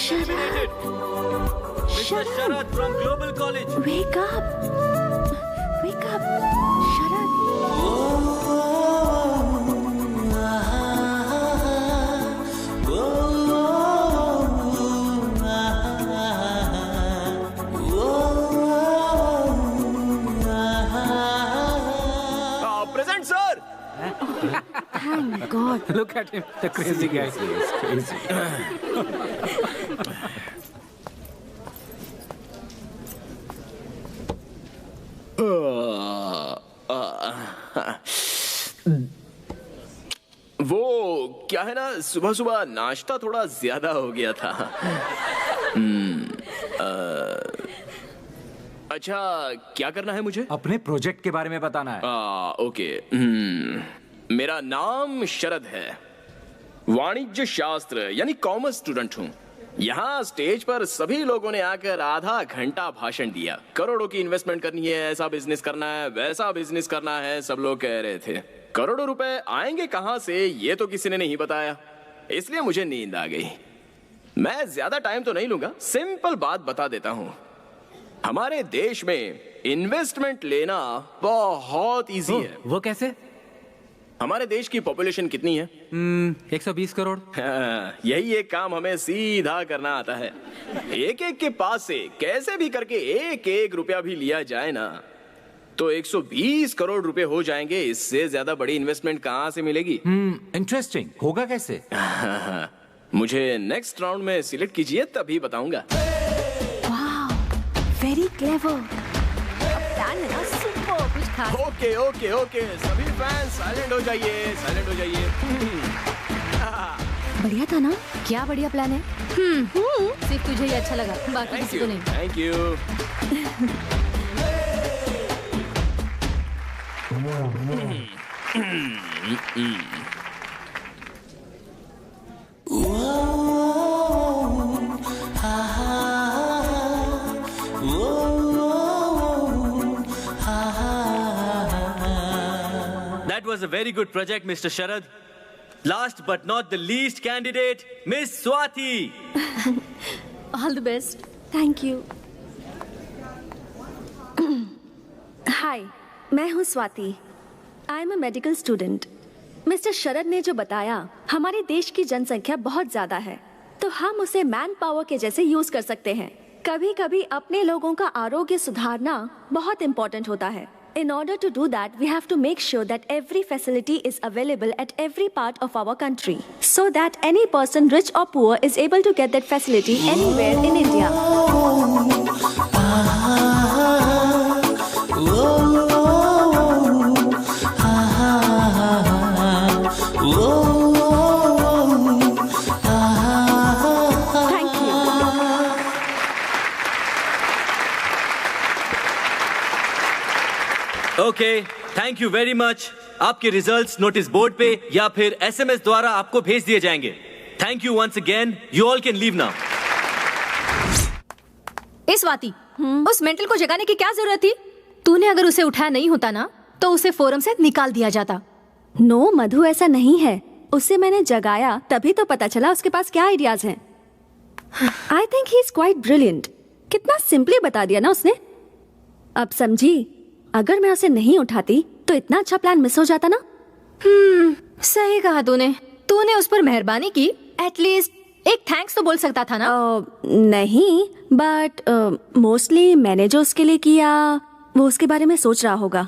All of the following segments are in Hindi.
Congratulated, Mr. Sharad from Global College. Wake up! Wake up! Sharad! Present, sir. Thank God. Look at him, the crazy guy. He's crazy. वो क्या है ना, सुबह सुबह नाश्ता थोड़ा ज्यादा हो गया था। अच्छा, क्या करना है मुझे? अपने प्रोजेक्ट के बारे में बताना है। ओके। मेरा नाम शरद है, वाणिज्य शास्त्र यानी कॉमर्स स्टूडेंट हूँ। यहाँ स्टेज पर सभी लोगों ने आकर आधा घंटा भाषण दिया। करोड़ों की इन्वेस्टमेंट करनी है, ऐसा बिजनेस करना है, वैसा बिजनेस करना है, सब लोग कह रहे थे। करोड़ों रुपए आएंगे कहाँ से, ये तो किसी ने नहीं बताया, इसलिए मुझे नींद आ गई। मैं ज्यादा टाइम तो नहीं लूंगा, सिंपल बात बता देता हूँ। हमारे देश में इन्वेस्टमेंट लेना बहुत इजी है। वो कैसे? हमारे देश की पॉपुलेशन कितनी है? 120 करोड़। यही एक काम हमें सीधा करना आता है। एक एक के पास से कैसे भी करके एक एक रुपया भी लिया जाए ना, तो 120 करोड़ रुपए हो जाएंगे। इससे ज्यादा बड़ी इन्वेस्टमेंट कहाँ से मिलेगी? इंटरेस्टिंग। होगा कैसे? मुझे नेक्स्ट राउंड में सिलेक्ट कीजिए, तभी बताऊंगा। Very clever. प्लान है ना, सुपर कुछ खास। ओके ओके ओके, सभी फैंस साइलेंट हो जाइए, साइलेंट हो जाइए। बढ़िया था ना? क्या बढ़िया प्लान है। सिर्फ तुझे ही अच्छा लगा, बाकी किसी को नहीं। Thank you. That was a very good project, Mr. Sharad. Last but not the least candidate, Miss Swati. All the best. Thank you. Hi, मैं हूँ Swati. I am a medical student. Mister Sharad ने जो बताया, हमारे देश की जनसंख्या बहुत ज्यादा है, तो हम उसे मैन पावर के जैसे यूज कर सकते हैं। कभी कभी अपने लोगों का आरोग्य सुधारना बहुत इम्पोर्टेंट होता है। In order to do that, we have to make sure that every facility is available at every part of our country, so that any person, rich or poor, is able to get that facility anywhere in India. Thank you. Okay, thank you very much. आपके रिजल्ट्स नोटिस बोर्ड पे या फिर SMS द्वारा आपको भेज दिए जाएंगे। Thank you once again. You all can leave now. ए स्वाति, उस मेंटल को जगाने की क्या जरूरत थी? तूने अगर उसे उठाया नहीं होता ना, तो उसे फोरम से निकाल दिया जाता। नो मधु, ऐसा नहीं है। उसे मैंने जगाया तभी तो पता चला उसके पास क्या आइडियाज हैं। I think he is quite brilliant. कितना सिंपली बता दिया ना उसने। अब समझी, अगर मैं उसे नहीं उठाती तो इतना अच्छा प्लान मिस हो जाता ना। सही कहा तूने। तूने उस पर मेहरबानी की, एटलीस्ट एक थैंक्स तो बोल सकता था ना। नहीं, बट मोस्टली मैंने जो उसके लिए किया वो उसके बारे में सोच रहा होगा।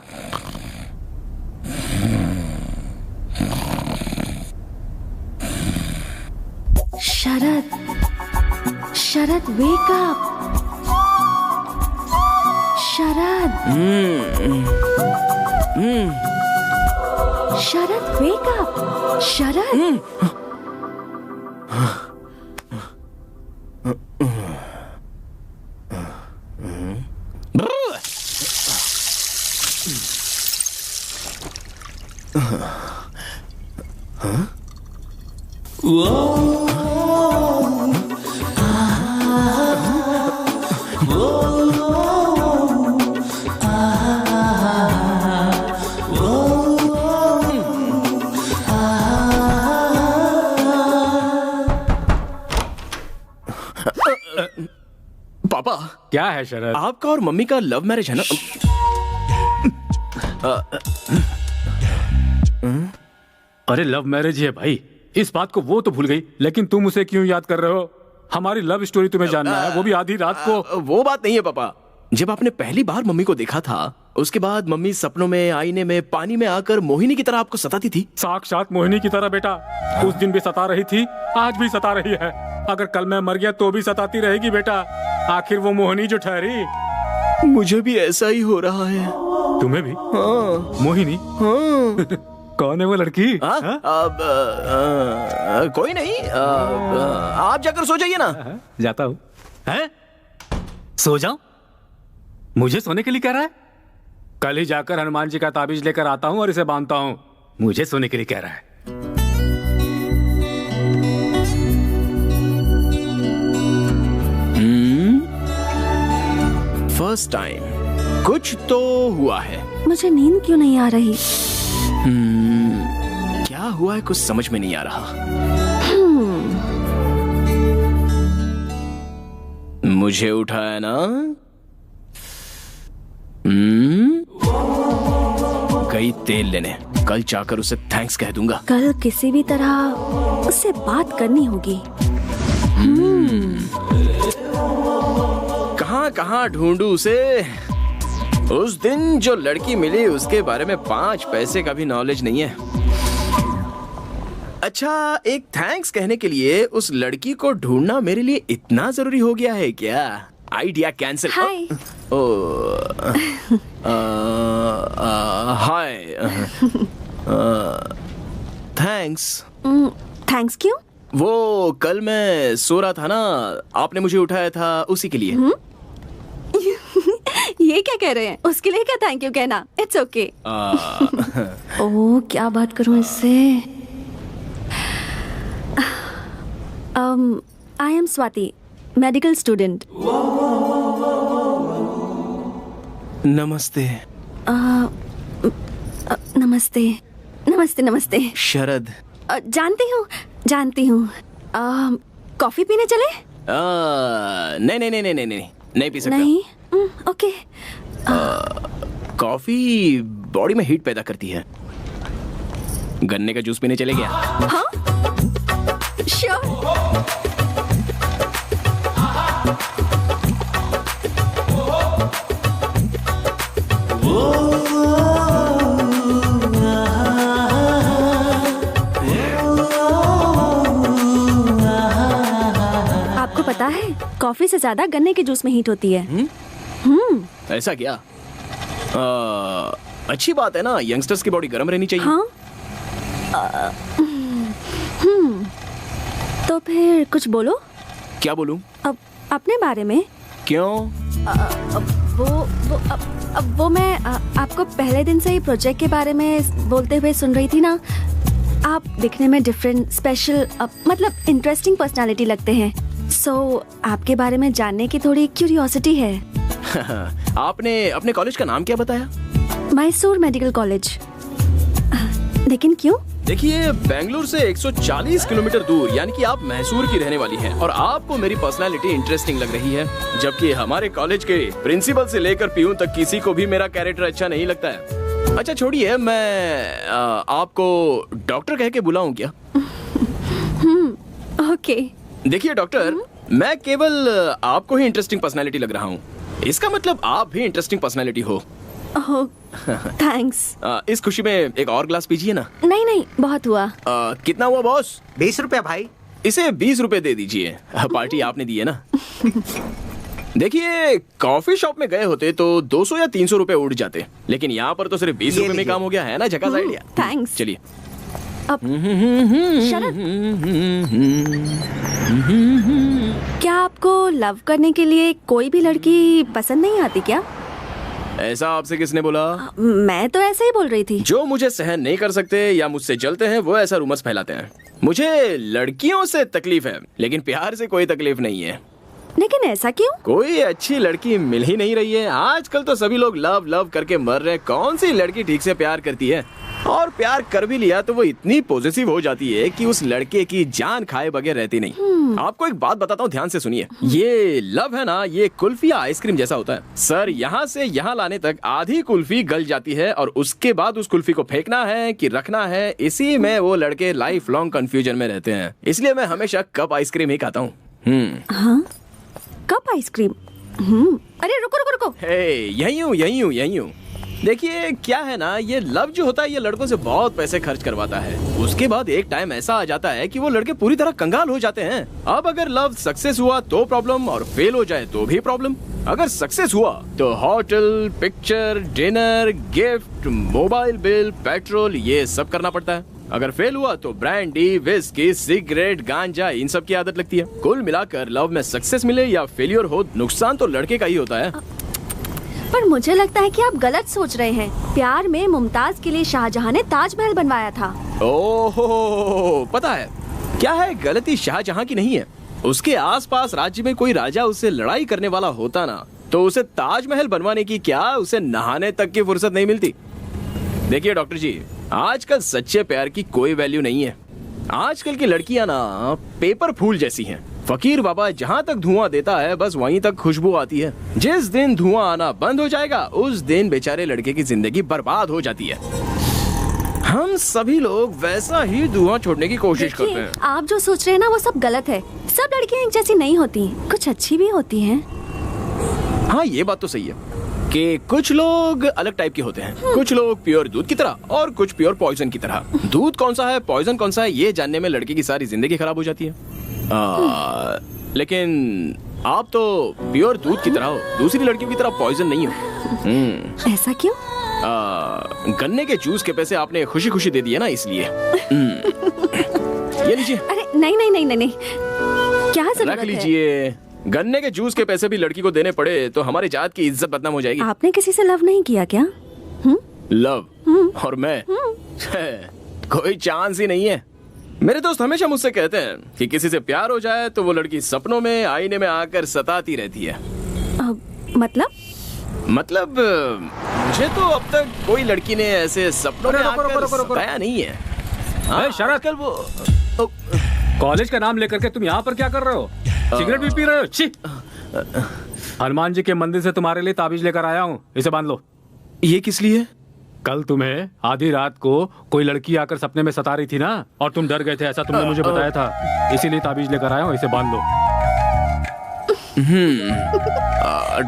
शरद, शरद, वेक अप। शरद, शरद, वेक अप। शरद, पापा, क्या है शरद? आपका और मम्मी का लव मैरिज है ना? अरे लव मैरिज है भाई, इस बात को वो तो भूल गई, लेकिन तुम उसे क्यों याद कर रहे हो? हमारी लव स्टोरी तुम्हें जानना है, वो भी आधी रात को। वो बात नहीं है पापा। जब आपने पहली बार मम्मी को देखा था, उसके बाद मम्मी सपनों में, आईने में, पानी में आकर मोहिनी की तरह आपको सताती थी। साक्षात मोहिनी की तरह बेटा। उस दिन भी सता रही थी, आज भी सता रही है। अगर कल मैं मर गया तो भी सताती रहेगी बेटा। आखिर वो मोहिनी जो ठहरी। मुझे भी ऐसा ही हो रहा है। तुम्हें भी? हाँ। मोहिनी? हाँ। कौन है वो लड़की? कोई नहीं। आप जाकर सो जाइए ना। जाता हूँ। हैं? सो जाऊं? मुझे सोने के लिए कह रहा है? कल ही जाकर हनुमान जी का ताबीज लेकर आता हूँ और इसे बांधता हूँ। मुझे सोने के लिए कह रहा है। फर्स्ट टाइम कुछ तो हुआ है। मुझे नींद क्यों नहीं आ रही? क्या हुआ है कुछ समझ में नहीं आ रहा। मुझे उठाया ना? गई तेल लेने। कल जाकर उसे थैंक्स कह दूंगा। कल किसी भी तरह उससे बात करनी होगी। कहां कहां ढूंढूं उसे? उस दिन जो लड़की मिली उसके बारे में 5 पैसे का भी नॉलेज नहीं है। अच्छा, एक थैंक्स कहने के लिए उस लड़की को ढूंढना मेरे लिए इतना जरूरी हो गया है क्या? Idea cancel. Hi. Hi. Thanks. Thanks क्यों? वो कल मैं सो रहा था ना, आपने मुझे उठाया था उसी के लिए। ये क्या कह रहे हैं? उसके लिए क्या थैंक यू कहना? It's okay. ओह, क्या बात करूं इससे? I am Swati, medical student. नमस्ते। नमस्ते नमस्ते नमस्ते। शरद। जानती हूँ। कॉफी पीने चले? नहीं नहीं नहीं नहीं नहीं नहीं पी सकता। नहीं? ओके। कॉफी बॉडी में हीट पैदा करती है। गन्ने का जूस पीने चले गया। हाँ? श्योर। आपको पता है, कॉफी से ज्यादा गन्ने के जूस में हीट होती है। ऐसा क्या? अच्छी बात है ना, यंगस्टर्स की बॉडी गर्म रहनी चाहिए। हाँ? तो फिर कुछ बोलो। क्या बोलूं? अब अपने बारे में। क्यों? वो मैं आपको पहले दिन से ही प्रोजेक्ट के बारे में बोलते हुए सुन रही थी ना। आप दिखने में डिफरेंट, स्पेशल, मतलब इंटरेस्टिंग पर्सनालिटी लगते हैं। सो आपके बारे में जानने की थोड़ी क्यूरियोसिटी है। आपने अपने कॉलेज का नाम क्या बताया? Mysore medical college. लेकिन क्यों? देखिए, बेंगलुरु से 140 किलोमीटर दूर, यानी कि आप मैसूर की रहने वाली हैं और आपको मेरी पर्सनालिटी इंटरेस्टिंग लग रही है, जबकि हमारे कॉलेज के प्रिंसिपल से लेकर पीयून तक किसी को भी मेरा कैरेक्टर अच्छा नहीं लगता है। अच्छा छोड़िए, मैं आपको डॉक्टर कह के बुलाऊं क्या? ओके। देखिए डॉक्टर, मैं केवल आपको ही इंटरेस्टिंग पर्सनालिटी लग रहा हूँ। इसका मतलब आप भी इंटरेस्टिंग पर्सनालिटी हो। थैंक्स। इस खुशी में एक और ग्लास पीजिए ना। नहीं, बहुत हुआ। कितना हुआ बॉस? 20 रुपया भाई। इसे 20 रुपए दे दीजिए। पार्टी आपने दी है ना। देखिए, कॉफी शॉप में गए होते तो 200 या 300 रुपए उड़ जाते, लेकिन यहाँ पर तो सिर्फ 20 रुपए में काम हो गया है ना। झकास आइडिया। थैंक्स। चलिए। शरद, क्या आपको लव करने के लिए कोई भी लड़की पसंद नहीं आती क्या? ऐसा आपसे किसने बोला? मैं तो ऐसे ही बोल रही थी। जो मुझे सहन नहीं कर सकते या मुझसे जलते हैं वो ऐसा रूमर्स फैलाते हैं। मुझे लड़कियों से तकलीफ है, लेकिन प्यार से कोई तकलीफ नहीं है। लेकिन ऐसा क्यों? कोई अच्छी लड़की मिल ही नहीं रही है। आजकल तो सभी लोग लव लव करके मर रहे हैं। कौन सी लड़की ठीक से प्यार करती है? और प्यार कर भी लिया तो वो इतनी पॉजिटिव हो जाती है कि उस लड़के की जान खाए बगैर रहती नहीं। आपको एक बात बताता हूँ, ध्यान से सुनिए। ये लव है ना, ये कुल्फी या आइसक्रीम जैसा होता है सर। यहाँ से यहाँ लाने तक आधी कुल्फी गल जाती है और उसके बाद उस कुल्फी को फेंकना है कि रखना है, इसी में वो लड़के लाइफ लॉन्ग कंफ्यूजन में रहते हैं। इसलिए मैं हमेशा कप आइसक्रीम ही खाता हूँ। हाँ, कप आइसक्रीम। अरे रुको रुको रुको। यही हूँ। देखिए क्या है ना, ये लव जो होता है ये लड़कों से बहुत पैसे खर्च करवाता है। उसके बाद एक टाइम ऐसा आ जाता है कि वो लड़के पूरी तरह कंगाल हो जाते हैं। अब अगर लव सक्सेस हुआ तो प्रॉब्लम, और फेल हो जाए तो भी प्रॉब्लम। अगर सक्सेस हुआ तो hotel, picture, dinner, gift, mobile bill, petrol, ये सब करना पड़ता है। अगर फेल हुआ तो ब्रांडी, विस्की, सिगरेट, गांजा, इन सब की आदत लगती है। कुल मिलाकर लव में सक्सेस मिले या फेलियर हो, नुकसान तो लड़के का ही होता है। पर मुझे लगता है कि आप गलत सोच रहे हैं। प्यार में मुमताज के लिए शाहजहां ने ताजमहल बनवाया था। ओहो, पता है क्या है, गलती शाहजहां की नहीं है। उसके आसपास राज्य में कोई राजा उससे लड़ाई करने वाला होता ना, तो उसे ताजमहल बनवाने की क्या, उसे नहाने तक की फुर्सत नहीं मिलती। देखिए डॉक्टर जी, आजकल सच्चे प्यार की कोई वैल्यू नहीं है। आजकल की लड़कियां ना पेपर फूल जैसी हैं। फकीर बाबा जहाँ तक धुआं देता है बस वहीं तक खुशबू आती है। जिस दिन धुआं आना बंद हो जाएगा उस दिन बेचारे लड़के की जिंदगी बर्बाद हो जाती है। हम सभी लोग वैसा ही धुआं छोड़ने की कोशिश करते हैं। आप जो सोच रहे हैं ना वो सब गलत है। सब लड़कियां एक जैसी नहीं होती, कुछ अच्छी भी होती हैं। हाँ ये बात तो सही है कि कुछ लोग अलग टाइप के होते हैं। कुछ लोग प्योर दूध की तरह और कुछ प्योर पॉइजन की तरह। दूध कौन सा है, पॉइजन कौन सा है, ये जानने में लड़के की सारी जिंदगी खराब हो जाती है। लेकिन आप तो प्योर दूध की तरह हो, दूसरी लड़कियों की तरह पॉइजन नहीं हो। ऐसा क्यों? गन्ने के जूस के पैसे आपने खुशी खुशी दे दिए ना, इसलिए। ये लीजिए। अरे नहीं नहीं नहीं नहीं नहीं, क्या जरूरत है? रख लीजिए। गन्ने के जूस के पैसे भी लड़की को देने पड़े तो हमारी जात की इज्जत बदनाम हो जाएगी। आपने किसी से लव नहीं किया क्या? लव और मैं कोई चांस ही नहीं है। मेरे दोस्त हमेशा मुझसे कहते हैं कि किसी से प्यार हो जाए तो वो लड़की सपनों में आईने में आकर सताती रहती है। मतलब मुझे तो अब तक कोई लड़की ने ऐसे सपनों में आकर सताया नहीं है। हाँ, शरद, कल वो कॉलेज का नाम लेकर के तुम यहाँ पर क्या कर रहे हो? सिगरेट भी पी रहे हो? छी! हनुमान जी के मंदिर से तुम्हारे लिए ताबीज लेकर आया हूँ, इसे बांध लो। ये किस लिए? कल तुम्हें आधी रात को कोई लड़की आकर सपने में सता रही थी ना, और तुम डर गए थे, ऐसा तुमने मुझे बताया था। इसीलिए ताबीज लेकर आया हूँ, इसे बांध लो।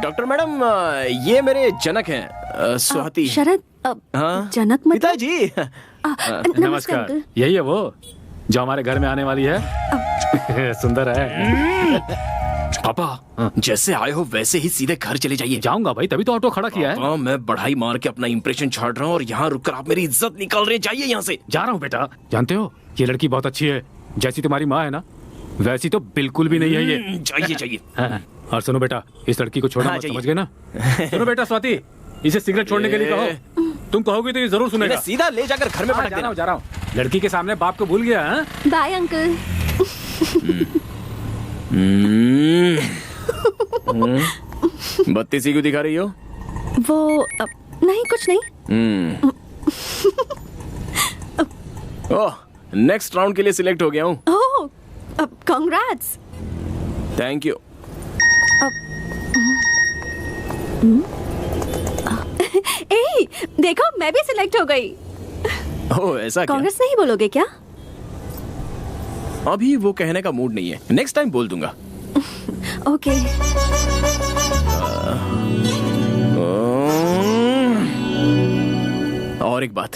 डॉक्टर मैडम, ये मेरे जनक हैं, स्वाति। शरद, हाँ? जनक मतलब? पिताजी। नमस्कार अंकल। यही है वो जो हमारे घर में आने वाली है। सुंदर है। पापा, जैसे आए हो वैसे ही सीधे घर चले जाइए। जाऊंगा भाई, तभी तो ऑटो खड़ा किया है। हाँ, मैं बढ़ाई मार के अपना इंप्रेशन छाड़ रहा हूँ और यहाँ रुककर आप मेरी इज्जत निकाल रहे। जाइए यहाँ से। जा रहा हूँ बेटा। जानते हो ये लड़की बहुत अच्छी है, जैसी तुम्हारी माँ है ना वैसी तो बिल्कुल भी नहीं है ये। जाइए जाइए। हाँ, और सुनो बेटा, इस लड़की को छोड़ना हाँ, मत, समझ गए ना? सुनो बेटा स्वाति, इसे सिगरेट छोड़ने के लिए कहो। तुम कहोगे तो ये जरूर सुनेगा। सीधा ले जाकर घर में पटक देना। जा रहा हूँ। लड़की के सामने बाप को भूल गया। Bye uncle. बत्ती सी क्यों दिखा रही हो? वो नहीं, कुछ नहीं। ओह, नेक्स्ट राउंड के लिए सिलेक्ट हो गया हूँ। ओह, कांग्रेट्स। Thank you. ए, देखो मैं भी सिलेक्ट हो गई। ओह, ऐसा क्या? कांग्रेस नहीं बोलोगे क्या? अभी वो कहने का मूड नहीं है, नेक्स्ट टाइम बोल दूंगा। ओके। और एक बात,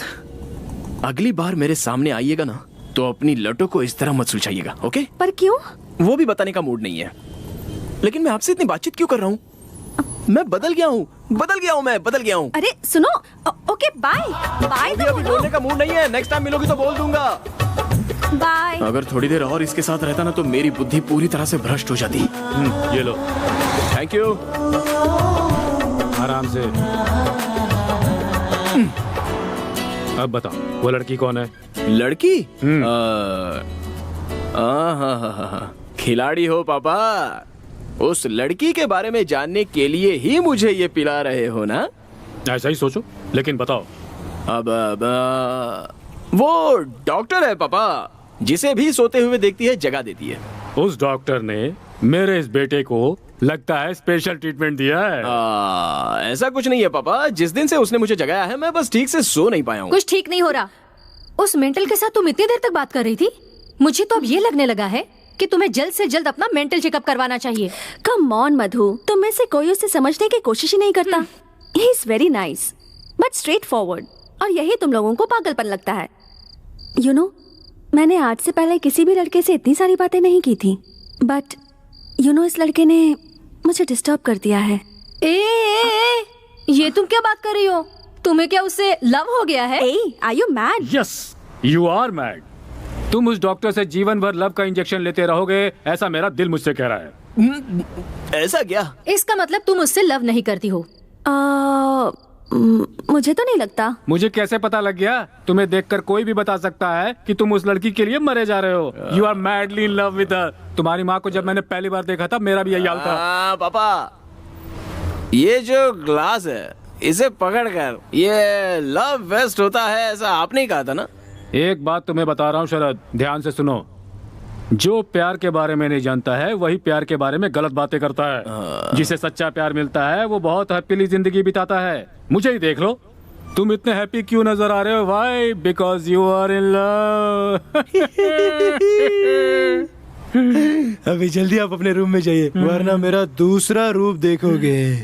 अगली बार मेरे सामने आइएगा ना तो अपनी लटों को इस तरह मत सुलझाइएगा, ओके? पर क्यों? वो भी बताने का मूड नहीं है। लेकिन मैं आपसे इतनी बातचीत क्यों कर रहा हूँ? मैं बदल गया हूँ, मैं बदल गया हूँ। अरे सुनो, ओके बाय बाय। अभी बोलने का मूड नहीं है, नेक्स्ट टाइम मिलोगी तो बोल दूंगा। बाय। अगर थोड़ी देर और इसके साथ रहता ना तो मेरी बुद्धि पूरी तरह से भ्रष्ट हो जाती। ये लो। Thank you. आराम से। अब बताओ वो लड़की कौन है? लड़की? हाँ, खिलाड़ी हो पापा। उस लड़की के बारे में जानने के लिए ही मुझे ये पिला रहे हो ना? ऐसा ही सोचो, लेकिन बताओ। अब वो डॉक्टर है पापा, जिसे भी सोते हुए देखती है जगा देती है। उस डॉक्टर ने मेरे इस बेटे को लगता है स्पेशल ट्रीटमेंट दिया है। ऐसा कुछ नहीं है पापा, जिस दिन से उसने मुझे जगाया है मैं बस ठीक से सो नहीं पाया हूँ। कुछ ठीक नहीं हो रहा। उस मेंटल के साथ तुम इतनी देर तक बात कर रही थी। मुझे तो अब ये लगने लगा है कि तुम्हें जल्द से जल्द अपना मेंटल चेकअप करवाना चाहिए। कम ऑन मधु, तुम में से कोई उसे समझने की कोशिश ही नहीं करता। He is very nice but straight forward, और यही तुम लोगों को पागलपन लगता है। यू नो, मैंने आज से पहले किसी भी लड़के से इतनी सारी बातें नहीं की थी, बट यू नो, इस लड़के ने मुझे डिस्टर्ब कर दिया है। ए, ये तुम क्या बात कर रही हो? तुम्हें क्या उससे लव हो गया है? Are you mad? Yes, you are mad. तुम उस डॉक्टर से जीवन भर लव का इंजेक्शन लेते रहोगे, ऐसा मेरा दिल मुझसे कह रहा है। ऐसा क्या? इसका मतलब तुम उससे लव नहीं करती हो? मुझे तो नहीं लगता। मुझे कैसे पता लग गया? तुम्हें देखकर कोई भी बता सकता है कि तुम उस लड़की के लिए मरे जा रहे हो। You are madly in love with her. तुम्हारी माँ को जब मैंने पहली बार देखा था, मेरा भी यही हाल था। पापा, ये जो ग्लास है इसे पकड़कर ये लव वेस्ट होता है, ऐसा आपने ही कहा था ना? एक बात तुम्हें बता रहा हूँ शरद, ध्यान से सुनो। जो प्यार के बारे में नहीं जानता है वही प्यार के बारे में गलत बातें करता है। जिसे सच्चा प्यार मिलता है वो बहुत हैप्पीली जिंदगी बिताता है। मुझे ही देख लो, तुम इतने हैप्पी क्यों नजर आ रहे हो? Why? Because you are in love. अभी जल्दी आप अपने रूम में जाइए, वरना मेरा दूसरा रूप देखोगे।